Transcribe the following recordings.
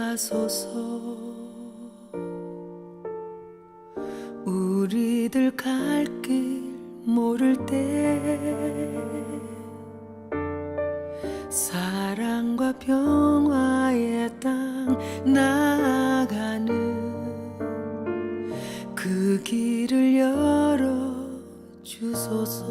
하소서. 우리들 갈 길 모를 때 사랑과 평화의 땅 나아가는 그 길을 열어 주소서.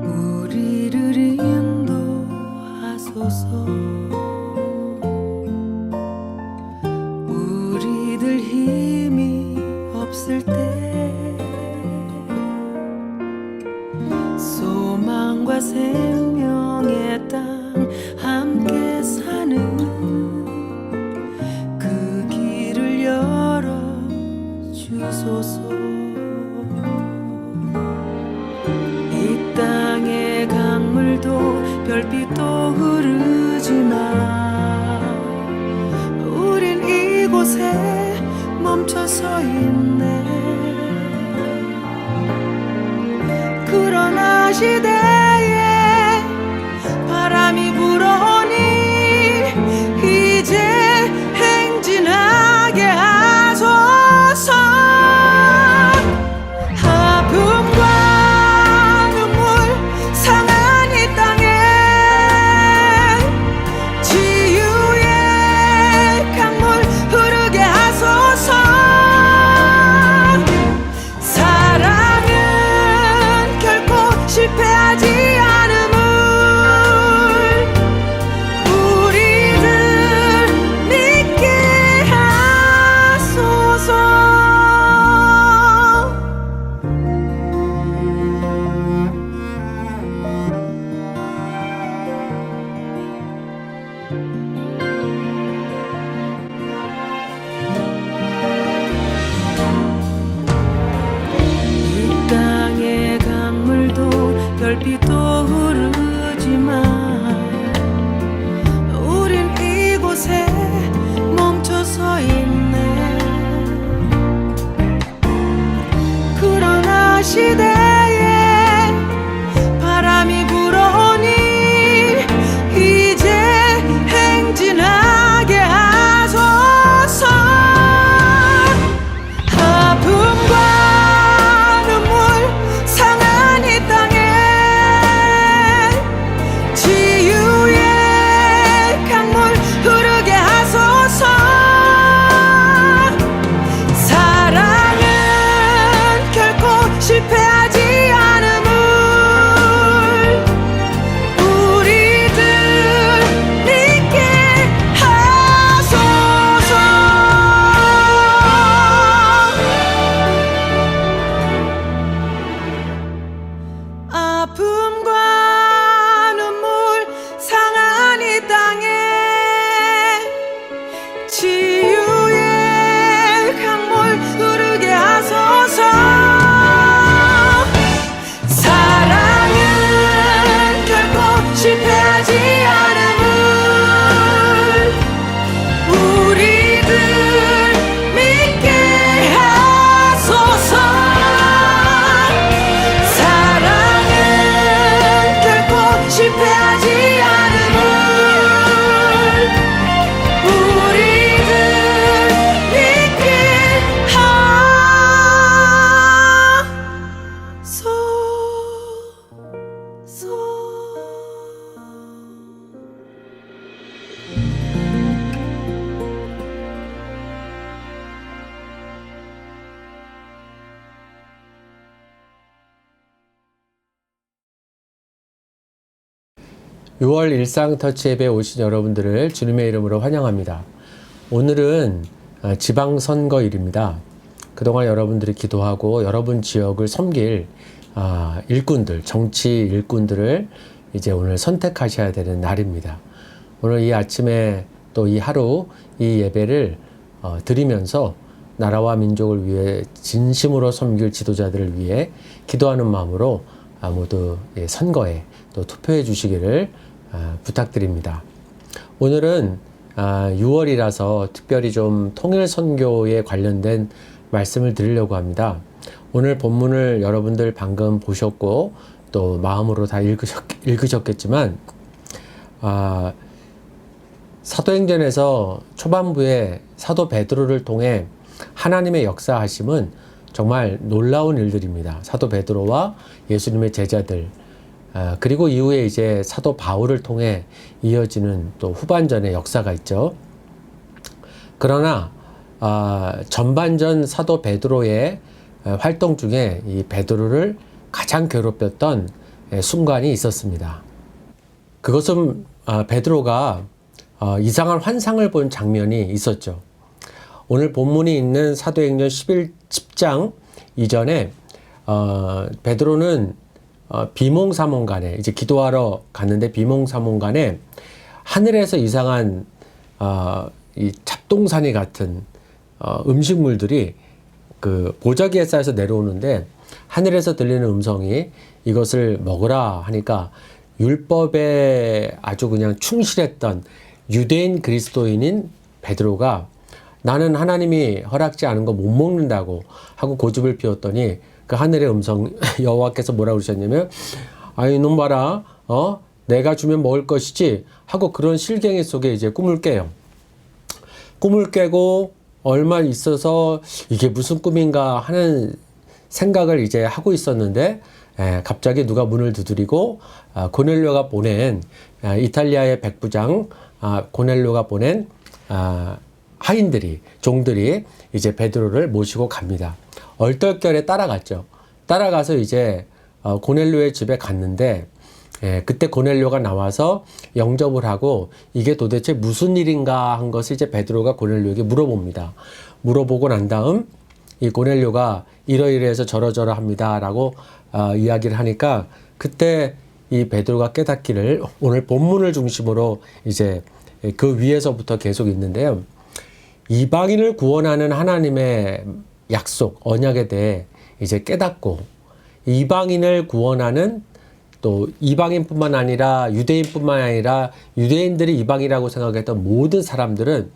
우리를 인도하소서. 우리들 힘이 없을 때 소망과 생명의 땅 함께 사는 그 길을 열어 주소서. 이 땅의 강물도 별빛도 흐르지만 우린 이곳에 멈춰서 있네. 그러나 시대에 바람이 불어오니 이제 행진하게 하소서. 아픔과 눈물 상한 이 땅에 치유의 강물 흐르게 하소서. 사랑은 결코 실패하지 않음을 우리들 믿게 하소서. 이 땅의 강물도 별빛도 흐르지만 우린 이곳에 멈춰서 있네. 그러나 시대에 바람이 불어오니 이제 행진하게 하소서. 아픔과 눈물 상한 이 땅에 치유의 강물 흐르게 하소서. 사랑은 결코 실패하지 않음을 우리들 믿게 하소서. 아픔과 눈물 상한 이 땅에 치유의 강물 흐르게 하소서. 사랑은 결코 실패하지 않음을 우리들 믿게 하소서. 사랑은 결코 실패하지 않음을 우리들 믿게 하소서. 6월 일상터치 앱에 오신 여러분들을 주님의 이름으로 환영합니다. 오늘은 지방선거일입니다. 그동안 여러분들이 기도하고 여러분 지역을 섬길 일꾼들, 정치 일꾼들을 이제 오늘 선택하셔야 되는 날입니다. 오늘 이 아침에 또 이 하루 이 예배를 드리면서 나라와 민족을 위해 진심으로 섬길 지도자들을 위해 기도하는 마음으로 모두 선거에 또 투표해 주시기를 부탁드립니다. 오늘은 6월이라서 특별히 좀 통일선교에 관련된 말씀을 드리려고 합니다. 오늘 본문을 여러분들 방금 보셨고 또 마음으로 다 읽으셨겠지만 사도행전에서 초반부에 사도 베드로를 통해 하나님의 역사하심은 정말 놀라운 일들입니다. 사도 베드로와 예수님의 제자들, 그리고 이후에 이제 사도 바울을 통해 이어지는 또 후반전의 역사가 있죠. 그러나 전반전 사도 베드로의 활동 중에 이 베드로를 가장 괴롭혔던 순간이 있었습니다. 그것은 베드로가 이상한 환상을 본 장면이 있었죠. 오늘 본문이 있는 사도행전 10장 이전에 베드로는 비몽사몽간에 이제 기도하러 갔는데 비몽사몽간에 하늘에서 이상한 이 잡동사니 같은 음식물들이 그 보자기에 쌓여서 내려오는데 하늘에서 들리는 음성이 이것을 먹으라 하니까 율법에 아주 그냥 충실했던 유대인 그리스도인인 베드로가 나는 하나님이 허락지 않은 거 못 먹는다고 하고 고집을 피웠더니 그 하늘의 음성 여호와께서 뭐라고 그러셨냐면 아이 이놈 봐라 내가 주면 먹을 것이지 하고 그런 실갱이 속에 이제 꿈을 깨요. 꿈을 깨고 얼마 있어서 이게 무슨 꿈인가 하는 생각을 이제 하고 있었는데 갑자기 누가 문을 두드리고 고넬료가 보낸 이탈리아의 백부장 고넬료가 보낸 하인들이 종들이 이제 베드로를 모시고 갑니다. 얼떨결에 따라갔죠. 따라가서 이제 고넬료의 집에 갔는데 그때 고넬료가 나와서 영접을 하고 이게 도대체 무슨 일인가 한 것을 이제 베드로가 고넬료에게 물어봅니다. 물어보고 난 다음 이 고넬료가 이러이러해서 저러저러합니다 라고 이야기를 하니까 그때 이 베드로가 깨닫기를 오늘 본문을 중심으로 이제 그 위에서부터 계속 있는데요. 이방인을 구원하는 하나님의 약속, 언약에 대해 이제 깨닫고 이방인을 구원하는 또 이방인뿐만 아니라 유대인뿐만 아니라 유대인들이 이방이라고 생각했던 모든 사람들은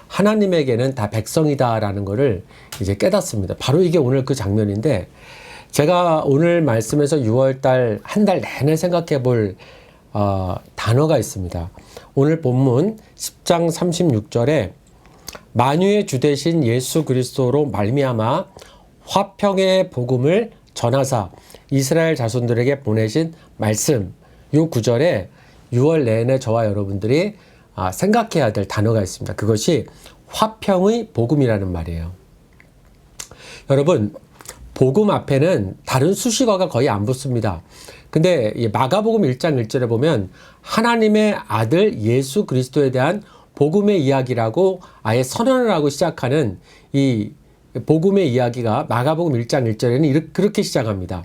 하나님에게는 다 백성이다라는 것을 이제 깨닫습니다. 바로 이게 오늘 그 장면인데 제가 오늘 말씀에서 6월달 한 달 내내 생각해 볼 단어가 있습니다. 오늘 본문 10장 36절에 만유의 주 되신 예수 그리스도로 말미암아 화평의 복음을 전하사 이스라엘 자손들에게 보내신 말씀, 이 구절에 6월 내내 저와 여러분들이 생각해야 될 단어가 있습니다. 그것이 화평의 복음이라는 말이에요. 여러분, 복음 앞에는 다른 수식어가 거의 안 붙습니다. 근데 이 마가복음 1장 1절에 보면 하나님의 아들 예수 그리스도에 대한 복음의 이야기라고 아예 선언을 하고 시작하는 이 복음의 이야기가 마가복음 1장 1절에는 그렇게 시작합니다.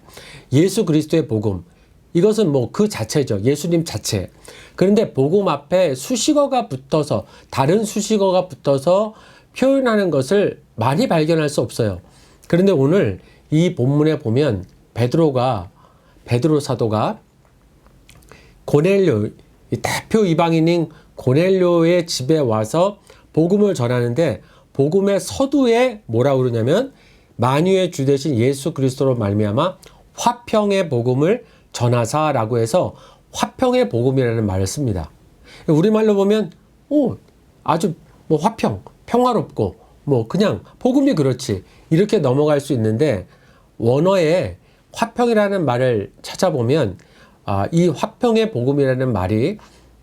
예수 그리스도의 복음. 이것은 뭐 그 자체죠. 예수님 자체. 그런데 복음 앞에 수식어가 붙어서 다른 수식어가 붙어서 표현하는 것을 많이 발견할 수 없어요. 그런데 오늘 이 본문에 보면 베드로 사도가 고넬료, 대표 이방인인 고넬료의 집에 와서 복음을 전하는데 복음의 서두에 뭐라고 그러냐면 만유의 주 되신 예수 그리스도로 말미암아 화평의 복음을 전하사라고 해서 화평의 복음이라는 말을 씁니다. 우리말로 보면 아주 뭐 화평, 평화롭고 뭐 그냥 복음이 그렇지 이렇게 넘어갈 수 있는데 원어에 화평이라는 말을 찾아보면 이 화평의 복음이라는 말이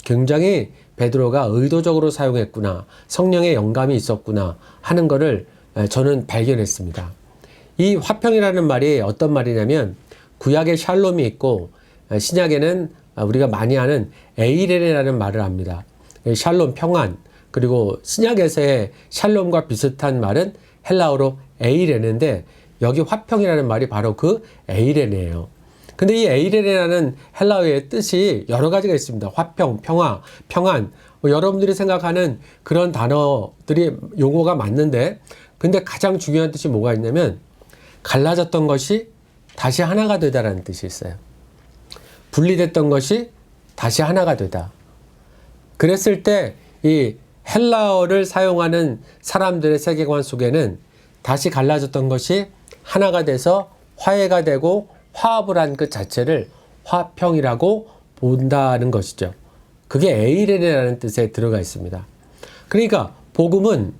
굉장히 베드로가 의도적으로 사용했구나, 성령의 영감이 있었구나 하는 것을 저는 발견했습니다. 이 화평이라는 말이 어떤 말이냐면 구약에 샬롬이 있고 신약에는 우리가 많이 아는 에이레네라는 말을 합니다. 샬롬, 평안. 그리고 신약에서의 샬롬과 비슷한 말은 헬라어로 에이레네인데 여기 화평이라는 말이 바로 그 에이레네예요. 근데 이 에이레네라는 헬라어의 뜻이 여러 가지가 있습니다. 화평, 평화, 평안. 여러분들이 생각하는 그런 단어들이 용어가 맞는데 근데 가장 중요한 뜻이 뭐가 있냐면 갈라졌던 것이 다시 하나가 되다라는 뜻이 있어요. 분리됐던 것이 다시 하나가 되다. 그랬을 때 이 헬라어를 사용하는 사람들의 세계관 속에는 다시 갈라졌던 것이 하나가 돼서 화해가 되고 화합을 한 그 자체를 화평이라고 본다는 것이죠. 그게 에이레네라는 뜻에 들어가 있습니다. 그러니까 복음은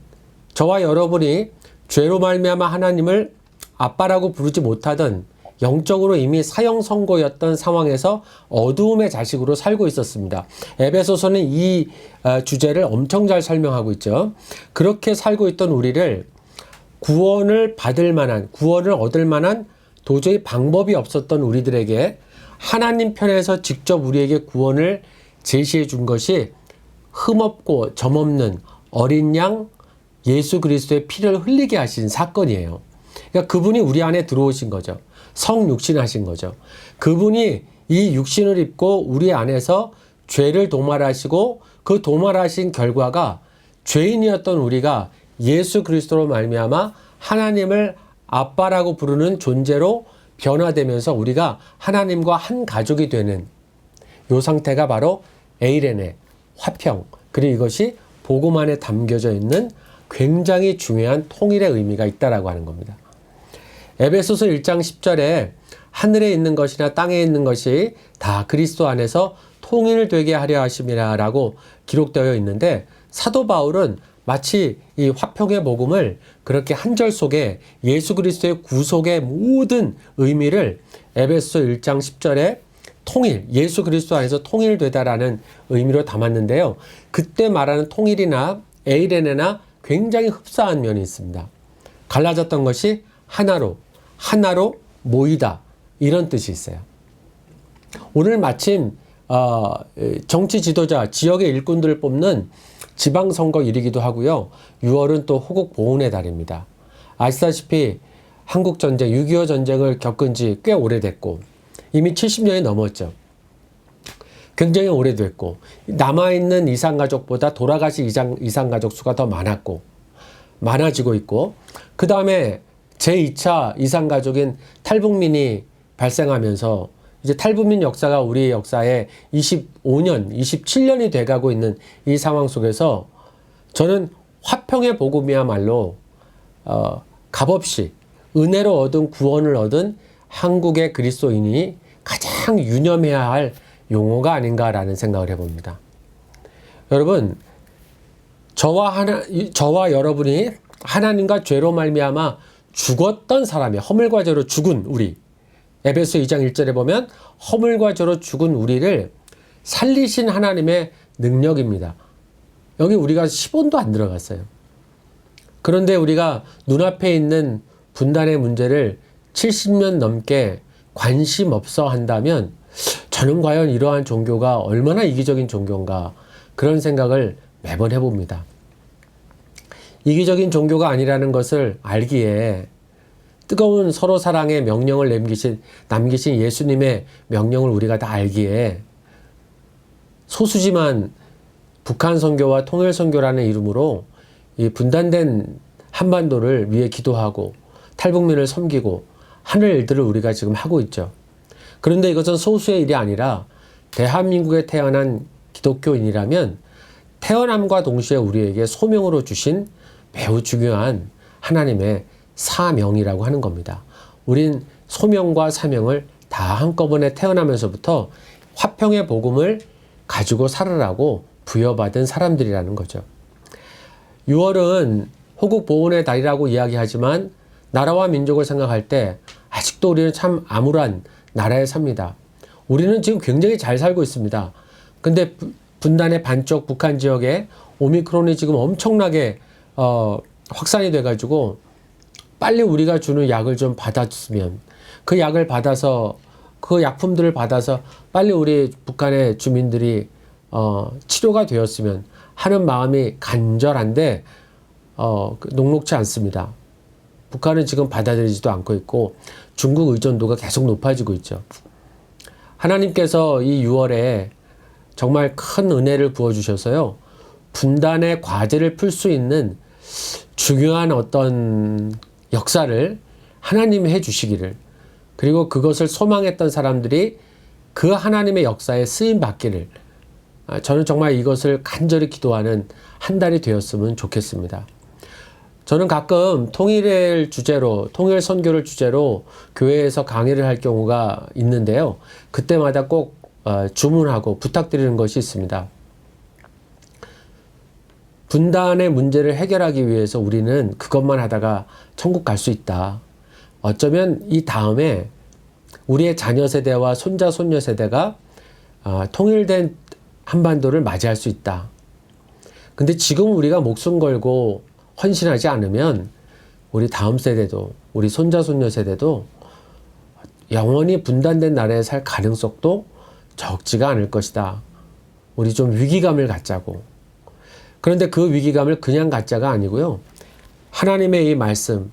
저와 여러분이 죄로 말미암아 하나님을 아빠라고 부르지 못하던 영적으로 이미 사형 선고였던 상황에서 어두움의 자식으로 살고 있었습니다. 에베소서는 이 주제를 엄청 잘 설명하고 있죠. 그렇게 살고 있던 우리를 구원을 받을 만한, 구원을 얻을 만한 도저히 방법이 없었던 우리들에게 하나님 편에서 직접 우리에게 구원을 제시해 준 것이 흠없고 점없는 어린 양 예수 그리스도의 피를 흘리게 하신 사건이에요. 그러니까 그분이 우리 안에 들어오신 거죠. 성육신하신 거죠. 그분이 이 육신을 입고 우리 안에서 죄를 도말하시고 그 도말하신 결과가 죄인이었던 우리가 예수 그리스도로 말미암아 하나님을 아빠라고 부르는 존재로 변화되면서 우리가 하나님과 한 가족이 되는 이 상태가 바로 에이레네, 화평, 그리고 이것이 복음 안에 담겨져 있는 굉장히 중요한 통일의 의미가 있다라고 하는 겁니다. 에베소서 1장 10절에 하늘에 있는 것이나 땅에 있는 것이 다 그리스도 안에서 통일되게 하려 하심이라 라고 기록되어 있는데 사도 바울은 마치 이 화평의 복음을 그렇게 한 절 속에 예수 그리스도의 구속의 모든 의미를 에베소서 1장 10절에 통일, 예수 그리스도 안에서 통일되다라는 의미로 담았는데요. 그때 말하는 통일이나 에이레네나 굉장히 흡사한 면이 있습니다. 갈라졌던 것이 하나로 모이다 이런 뜻이 있어요. 오늘 마침 정치 지도자, 지역의 일꾼들을 뽑는 지방선거일이기도 하고요. 6월은 또 호국보훈의 달입니다. 아시다시피 한국전쟁, 6.25 전쟁을 겪은 지 꽤 오래됐고 이미 70년이 넘었죠. 굉장히 오래됐고 남아있는 이산가족보다 돌아가신 이산가족 수가 더 많아지고 있고 그 다음에 제2차 이산가족인 탈북민이 발생하면서 이제 탈북민 역사가 우리의 역사에 25년, 27년이 돼가고 있는 이 상황 속에서 저는 화평의 복음이야말로 값없이 은혜로 얻은 구원을 얻은 한국의 그리스도인이 가장 유념해야 할 용어가 아닌가라는 생각을 해봅니다. 여러분, 저와 여러분이 하나님과 죄로 말미암아 죽었던 사람이 허물과 죄로 죽은 우리 에베소 2장 1절에 보면 허물과 죄로 죽은 우리를 살리신 하나님의 능력입니다. 여기 우리가 10원도 안 들어갔어요. 그런데 우리가 눈앞에 있는 분단의 문제를 70년 넘게 관심 없어 한다면 저는 과연 이러한 종교가 얼마나 이기적인 종교인가 그런 생각을 매번 해봅니다. 이기적인 종교가 아니라는 것을 알기에 뜨거운 서로 사랑의 명령을 남기신 예수님의 명령을 우리가 다 알기에 소수지만 북한 선교와 통일 선교라는 이름으로 이 분단된 한반도를 위해 기도하고 탈북민을 섬기고 하는 일들을 우리가 지금 하고 있죠. 그런데 이것은 소수의 일이 아니라 대한민국에 태어난 기독교인이라면 태어남과 동시에 우리에게 소명으로 주신 매우 중요한 하나님의 사명이라고 하는 겁니다. 우린 소명과 사명을 다 한꺼번에 태어나면서부터 화평의 복음을 가지고 살아라고 부여받은 사람들이라는 거죠. 6월은 호국보훈의 달이라고 이야기하지만 나라와 민족을 생각할 때 아직도 우리는 참 암울한 나라에 삽니다. 우리는 지금 굉장히 잘 살고 있습니다. 근데 분단의 반쪽 북한 지역에 오미크론이 지금 엄청나게 확산이 돼가지고 빨리 우리가 주는 약을 좀 받았으면 그 약을 받아서 그 약품들을 받아서 빨리 우리 북한의 주민들이 치료가 되었으면 하는 마음이 간절한데 녹록지 않습니다. 북한은 지금 받아들이지도 않고 있고 중국 의존도가 계속 높아지고 있죠. 하나님께서 이 6월에 정말 큰 은혜를 부어주셔서요. 분단의 과제를 풀 수 있는 중요한 어떤 역사를 하나님이 해주시기를 그리고 그것을 소망했던 사람들이 그 하나님의 역사에 쓰임받기를 저는 정말 이것을 간절히 기도하는 한 달이 되었으면 좋겠습니다. 저는 가끔 통일을 주제로, 통일 선교를 주제로 교회에서 강의를 할 경우가 있는데요. 그때마다 꼭 주문하고 부탁드리는 것이 있습니다. 분단의 문제를 해결하기 위해서 우리는 그것만 하다가 천국 갈 수 있다. 어쩌면 이 다음에 우리의 자녀 세대와 손자, 손녀 세대가 통일된 한반도를 맞이할 수 있다. 근데 지금 우리가 목숨 걸고 헌신하지 않으면 우리 다음 세대도, 우리 손자, 손녀 세대도 영원히 분단된 나라에 살 가능성도 적지가 않을 것이다. 우리 좀 위기감을 갖자고. 그런데 그 위기감을 그냥 갖자가 아니고요. 하나님의 이 말씀,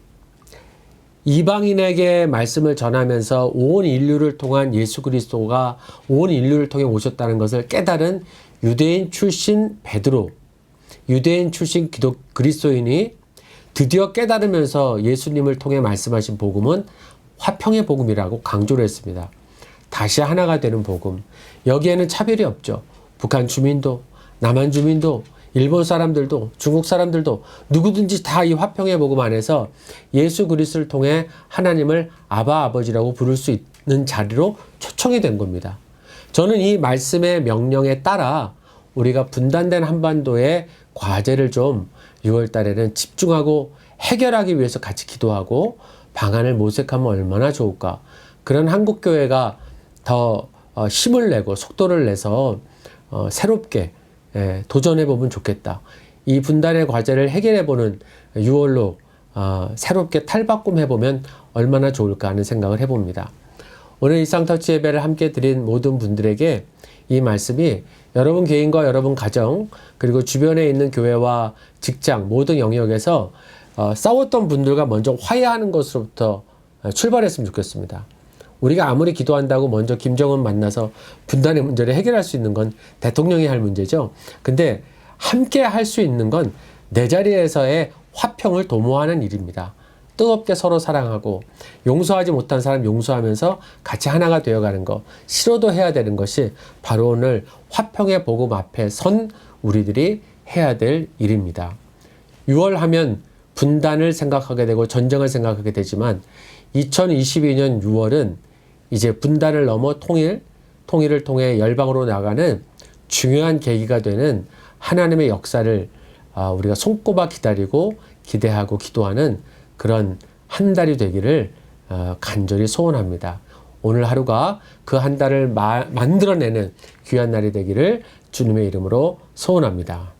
이방인에게 말씀을 전하면서 온 인류를 통한 예수 그리스도가 온 인류를 통해 오셨다는 것을 깨달은 유대인 출신 베드로, 유대인 출신 그리스도인이 드디어 깨달으면서 예수님을 통해 말씀하신 복음은 화평의 복음이라고 강조를 했습니다. 다시 하나가 되는 복음. 여기에는 차별이 없죠. 북한 주민도, 남한 주민도, 일본 사람들도, 중국 사람들도 누구든지 다 이 화평의 복음 안에서 예수 그리스도를 통해 하나님을 아바 아버지라고 부를 수 있는 자리로 초청이 된 겁니다. 저는 이 말씀의 명령에 따라 우리가 분단된 한반도의 과제를 좀 6월 달에는 집중하고 해결하기 위해서 같이 기도하고 방안을 모색하면 얼마나 좋을까. 그런 한국교회가 더 힘을 내고 속도를 내서 새롭게 도전해보면 좋겠다. 이 분단의 과제를 해결해보는 6월로 새롭게 탈바꿈해보면 얼마나 좋을까 하는 생각을 해봅니다. 오늘 일상터치 예배를 함께 드린 모든 분들에게 이 말씀이 여러분 개인과 여러분 가정 그리고 주변에 있는 교회와 직장 모든 영역에서 싸웠던 분들과 먼저 화해하는 것으로부터 출발했으면 좋겠습니다. 우리가 아무리 기도한다고 먼저 김정은 만나서 분단의 문제를 해결할 수 있는 건 대통령이 할 문제죠. 근데 함께 할 수 있는 건 내 자리에서의 화평을 도모하는 일입니다. 뜨겁게 서로 사랑하고 용서하지 못한 사람 용서하면서 같이 하나가 되어가는 것, 싫어도 해야 되는 것이 바로 오늘 화평의 복음 앞에 선 우리들이 해야 될 일입니다. 6월 하면 분단을 생각하게 되고 전쟁을 생각하게 되지만 2022년 6월은 이제 분단을 넘어 통일을 통해 열방으로 나가는 중요한 계기가 되는 하나님의 역사를 우리가 손꼽아 기다리고 기대하고 기도하는 그런 한 달이 되기를 간절히 소원합니다. 오늘 하루가 그 한 달을 만들어내는 귀한 날이 되기를 주님의 이름으로 소원합니다.